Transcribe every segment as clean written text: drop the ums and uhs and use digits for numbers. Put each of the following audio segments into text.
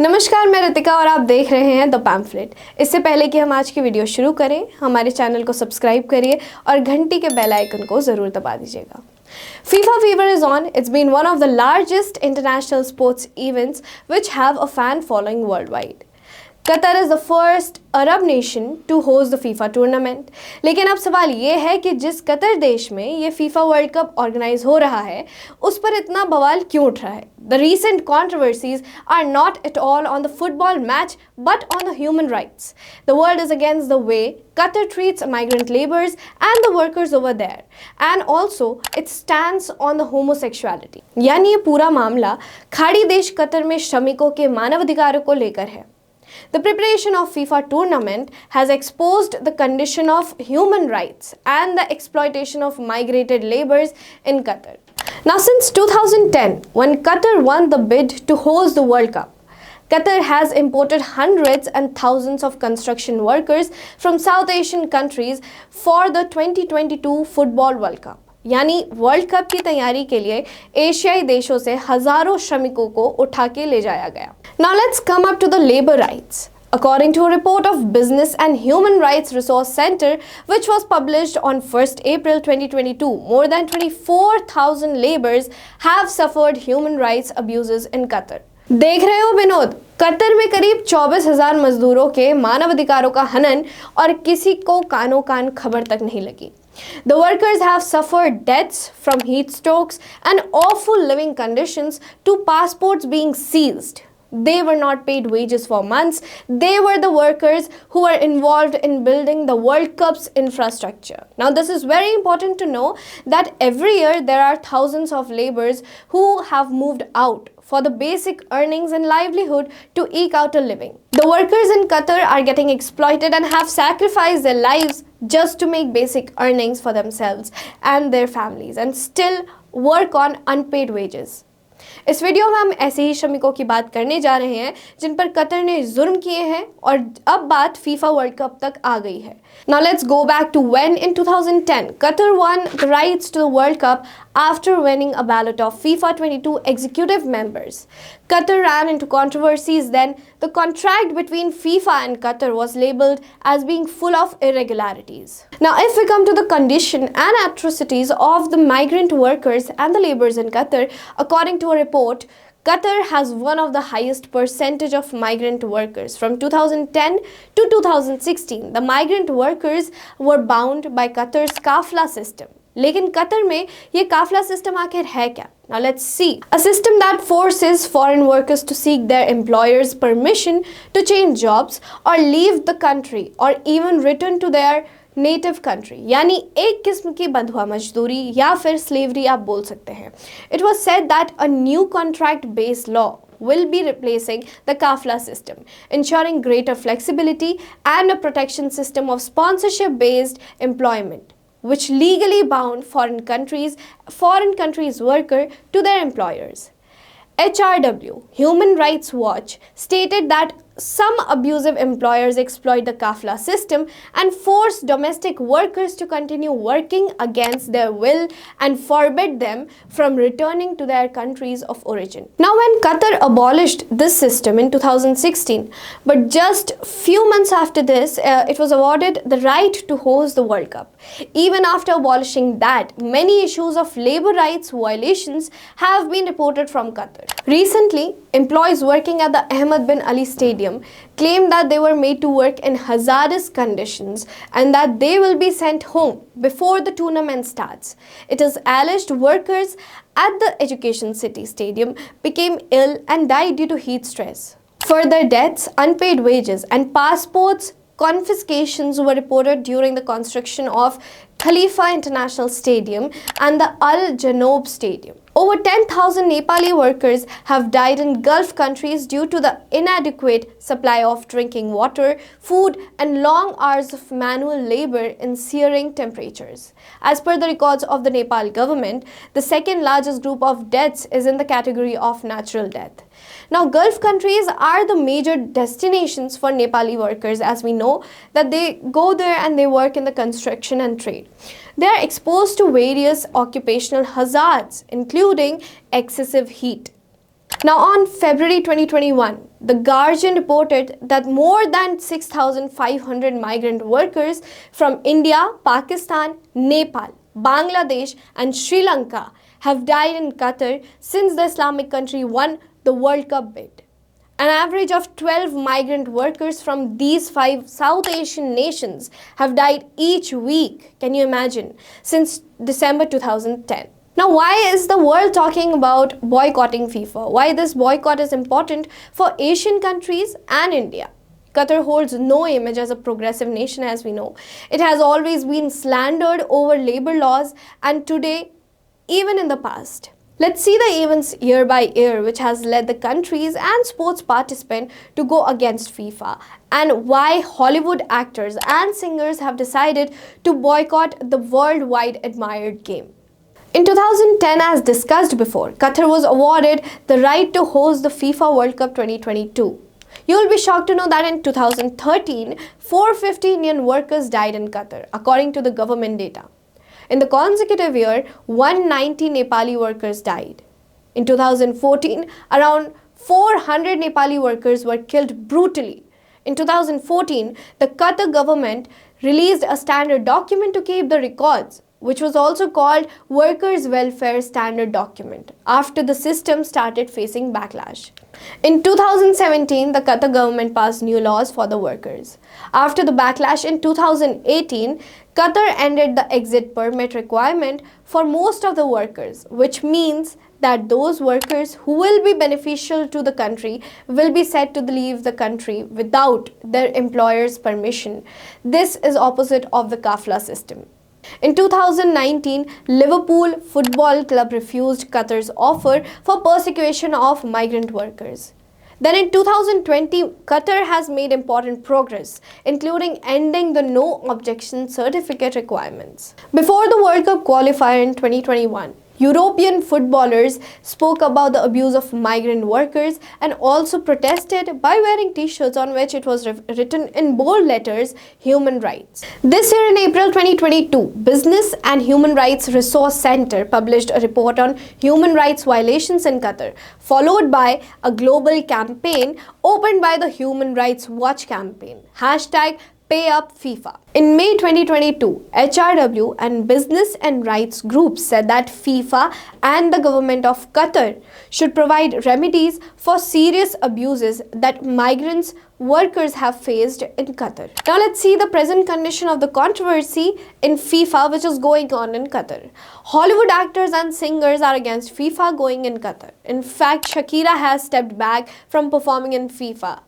नमस्कार, मैं रितिका और आप देख रहे हैं द पैम्फलेट। इससे पहले कि हम आज की वीडियो शुरू करें, हमारे चैनल को सब्सक्राइब करिए और घंटी के बेल आइकन को ज़रूर दबा दीजिएगा। FIFA fever is on. It's been one of the largest international sports events which have a fan following worldwide. Qatar is the first Arab nation to host the FIFA tournament. लेकिन अब सवाल ये है कि जिस कतर देश में ये FIFA World Cup ऑर्गेनाइज हो रहा है, उस पर इतना बवाल क्यों उठ रहा है? The recent controversies are not at all on the football match, but on the human rights. The world is against the way Qatar treats migrant laborers and the workers over there, and also its stance on the homosexuality. यानी ये पूरा मामला खाड़ी देश Qatar में श्रमिकों के मानवाधिकारों को लेकर है. The preparation of FIFA tournament has exposed the condition of human rights and the exploitation of migrated laborers in Qatar. Now, since 2010, when Qatar won the bid to host the World Cup, Qatar has imported hundreds and thousands of construction workers from South Asian countries for the 2022 Football World Cup. यानी world cup की तैयारी के लिए एशियाई देशों से हजारों श्रमिकों को उठा के ले जाया गया. Now let's come up to the labor rights. According to a report of Business and Human Rights Resource Center, which was published on 1st April 2022, more than 24,000 laborers have suffered human rights abuses in Qatar. देख रहे हो Vinod, Qatar में करीब 24,000 मजदूरों के मानवाधिकारों का हनन और किसी को कानो कान खबर तक नहीं लगी. The workers have suffered deaths from heat strokes and awful living conditions to passports being seized. They were not paid wages for months. They were the workers who were involved in building the World Cup's infrastructure. Now, this is very important to know that every year there are thousands of laborers who have moved out for the basic earnings and livelihood to eke out a living. The workers in Qatar are getting exploited and have sacrificed their lives just to make basic earnings for themselves and their families and still work on unpaid wages. इस video में हम ऐसे ही श्रमिकों की बात करने जा रहे हैं जिन पर कतर ने जुर्म किए हैं और अब बात फीफा वर्ल्ड कप तक आ गई है. Now let's go back to when in 2010 Qatar won the rights to the World Cup after winning a ballot of FIFA 22 executive members. Qatar ran into controversies then. The contract between FIFA and Qatar was labeled as being full of irregularities. Now if we come to the condition and atrocities of the migrant workers and the laborers in Qatar, according to a report, Qatar has one of the highest percentage of migrant workers. From 2010 to 2016, the migrant workers were bound by Qatar's Kafala system. लेकिन Qatar में ये काफला system आखिर है क्या? Now let's see. A system that forces foreign workers to seek their employers' permission to change jobs or leave the country or even return to their native country, यानी एक किस्म की बंधुआ मजदूरी या फिर स्लेवरी आप बोल सकते हैं. It was said that a new contract based law will be replacing the kafala system, ensuring greater flexibility and a protection system of sponsorship based employment, which legally bound foreign countries worker to their employers. HRW, Human Rights Watch, stated that some abusive employers exploit the kafala system and force domestic workers to continue working against their will and forbid them from returning to their countries of origin. Now, when Qatar abolished this system in 2016, but just few months after this, it was awarded the right to host the World Cup. Even after abolishing that, many issues of labor rights violations have been reported from Qatar. Recently, employees working at the Ahmed bin Ali Stadium claimed that they were made to work in hazardous conditions and that they will be sent home before the tournament starts. It is alleged workers at the Education City Stadium became ill and died due to heat stress. Further deaths, unpaid wages, and passports confiscations were reported during the construction of Khalifa International Stadium and the Al Janoub Stadium. Over 10,000 Nepali workers have died in Gulf countries due to the inadequate supply of drinking water, food, and long hours of manual labor in searing temperatures. As per the records of the Nepal government, the second largest group of deaths is in the category of natural death. Now, Gulf countries are the major destinations for Nepali workers, as we know that they go there and they work in the construction and trade. They are exposed to various occupational hazards, including excessive heat. Now, on February 2021, The Guardian reported that more than 6,500 migrant workers from India, Pakistan, Nepal, Bangladesh, and Sri Lanka have died in Qatar since the Islamic country won the World Cup bid. An average of 12 migrant workers from these 5 South Asian nations have died each week, can you imagine, since December 2010. Now, why is the world talking about boycotting FIFA? Why this boycott is important for Asian countries and India? Qatar holds no image as a progressive nation, as we know. It has always been slandered over labor laws, and today, even in the past. Let's see the events year by year which has led the countries and sports participants to go against FIFA, and why Hollywood actors and singers have decided to boycott the worldwide admired game. In 2010, as discussed before, Qatar was awarded the right to host the FIFA World Cup 2022. You will be shocked to know that in 2013, 450 Indian workers died in Qatar, according to the government data. In the consecutive year, 190 Nepali workers died. In 2014, around 400 Nepali workers were killed brutally. In 2014, the Qatar government released a standard document to keep the records, which was also called Workers' Welfare Standard Document, after the system started facing backlash. In 2017, the Qatar government passed new laws for the workers. After the backlash in 2018, Qatar ended the exit permit requirement for most of the workers, which means that those workers who will be beneficial to the country will be said to leave the country without their employer's permission. This is opposite of the Kafala system. In 2019, Liverpool Football Club refused Qatar's offer for persecution of migrant workers. Then in 2020, Qatar has made important progress, including ending the no objection certificate requirements. Before the World Cup qualifier in 2021, European footballers spoke about the abuse of migrant workers and also protested by wearing t-shirts on which it was written in bold letters, human rights. This year in April 2022, Business and Human Rights Resource Center published a report on human rights violations in Qatar, followed by a global campaign opened by the Human Rights Watch campaign, #PayUpFIFA. In May 2022, HRW and business and rights groups said that FIFA and the government of Qatar should provide remedies for serious abuses that migrants workers have faced in Qatar. Now let's see the present condition of the controversy in FIFA which is going on in Qatar. Hollywood actors and singers are against FIFA going in Qatar. In fact, Shakira has stepped back from performing in FIFA.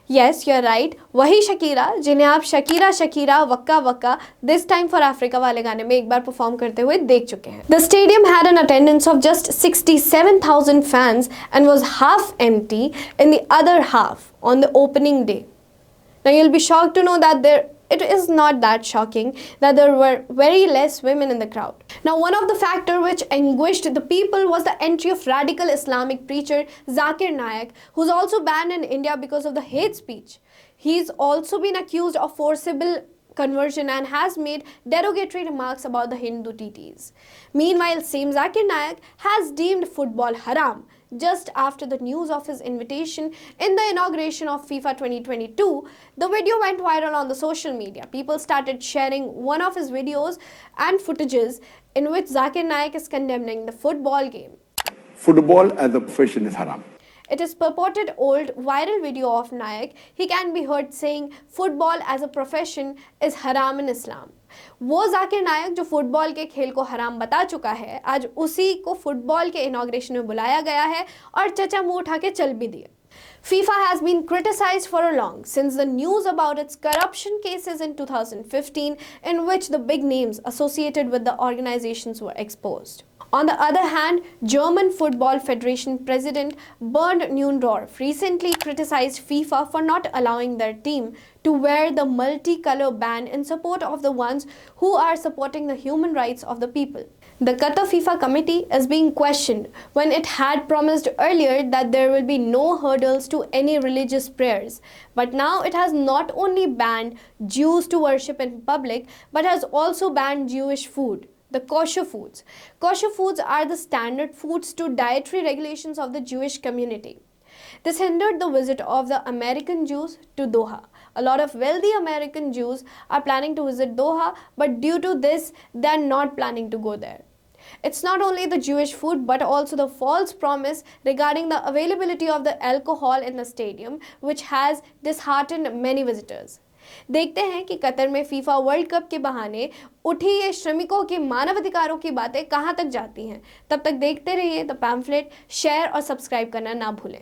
Yes, you're right. वही Shakira जिन्हें आप Shakira waka waka this time for Africa वाले गाने में एक बार perform करते हुए देख चुके हैं. The stadium had an attendance of just 67,000 fans and was half empty in the other half on the opening day. Now you'll be shocked to know that it is not that shocking that there were very less women in the crowd. Now, one of the factors which anguished the people was the entry of radical Islamic preacher Zakir Naik, who's also banned in India because of the hate speech. He's also been accused of forcible conversion and has made derogatory remarks about the Hindu deities. Meanwhile, same Zakir Naik has deemed football haram just after the news of his invitation in the inauguration of FIFA 2022. The video went viral on the social media. People started sharing one of his videos and footages in which Zakir Naik is condemning the football game. Football as a profession is haram. It is purported old viral video of Naik. He can be heard saying football as a profession is haram in Islam. वो जाकिर नायक जो football के खेल को हराम बता चुका है, आज उसी को फुटबॉल के इनॉग्रेशन में बुलाया गया है और चचा मुंह उठा के चल भी दिए. FIFA has been criticized for a long since the news about its corruption cases in 2015 in which the big names associated with the organizations were exposed. On the other hand, German Football Federation President Bernd Neuendorf recently criticized FIFA for not allowing their team to wear the multicolor band in support of the ones who are supporting the human rights of the people. The Qatar FIFA committee is being questioned when it had promised earlier that there will be no hurdles to any religious prayers. But now it has not only banned Jews to worship in public, but has also banned Jewish food. The kosher foods. Kosher foods are the standard foods to dietary regulations of the Jewish community. This hindered the visit of the American Jews to Doha. A lot of wealthy American Jews are planning to visit Doha, but due to this, they are not planning to go there. It's not only the Jewish food but also the false promise regarding the availability of the alcohol in the stadium, which has disheartened many visitors. देखते हैं कि Qatar में FIFA world cup के बहाने उठी ये श्रमिकों के मानवाधिकारों की बातें कहां तक जाती हैं। तब तक देखते रहिए द पैम्फलेट, शेयर और सब्सक्राइब करना ना भूलें।